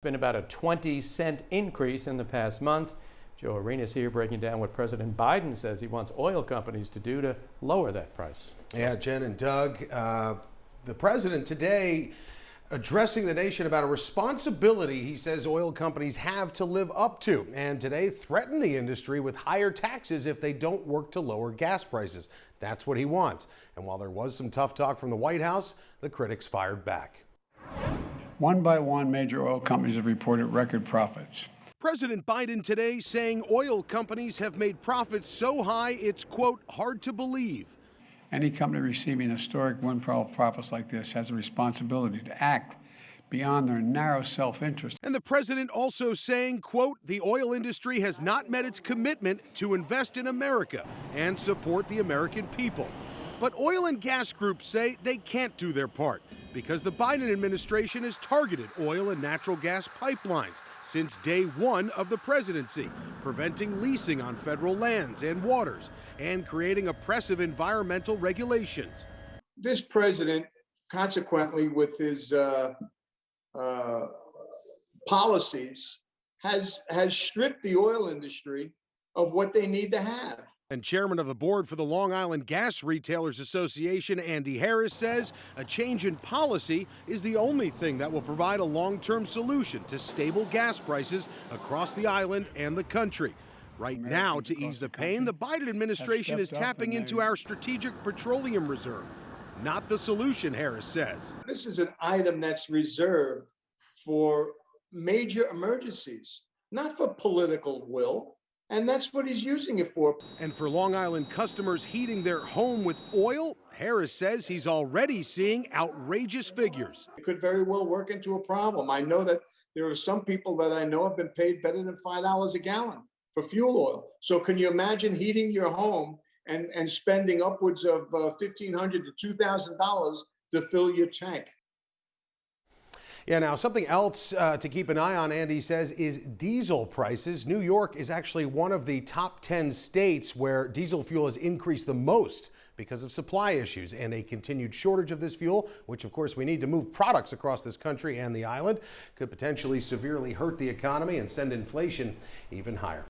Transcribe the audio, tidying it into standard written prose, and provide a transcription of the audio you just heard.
been about a 20-cent increase in the past month. Joe Arenas here breaking down what President Biden says he wants oil companies to do to lower that price. Yeah, Jen and Doug, the president today addressing the nation about a responsibility he says oil companies have to live up to, and today threatened the industry with higher taxes if they don't work to lower gas prices. That's what he wants. And while there was some tough talk from the White House, the critics fired back. One by one, major oil companies have reported record profits. President Biden today saying oil companies have made profits so high it's, quote, hard to believe. Any company receiving historic windfall profits like this has a responsibility to act beyond their narrow self-interest. And the president also saying, quote, the oil industry has not met its commitment to invest in America and support the American people. But oil and gas groups say they can't do their part because the Biden administration has targeted oil and natural gas pipelines since day one of the presidency, preventing leasing on federal lands and waters and creating oppressive environmental regulations. This president, consequently, with his policies, has stripped the oil industry of what they need to have. And chairman of the board for the Long Island Gas Retailers Association, Andy Harris, says a change in policy is the only thing that will provide a long-term solution to stable gas prices across the island and the country. Right now, to ease the pain, the Biden administration is tapping into our strategic petroleum reserve. Not the solution, Harris says. This is an item that's reserved for major emergencies, not for political will. And that's what he's using it for. And for Long Island customers heating their home with oil, Harris says he's already seeing outrageous figures. It could very well work into a problem. I know that there are some people that I know have been paid better than $5 a gallon for fuel oil. So can you imagine heating your home and spending upwards of $1,500 to $2,000 to fill your tank? Yeah, now something else to keep an eye on, Andy says, is diesel prices. New York is actually one of the top 10 states where diesel fuel has increased the most because of supply issues and a continued shortage of this fuel, which of course we need to move products across this country and the island, could potentially severely hurt the economy and send inflation even higher.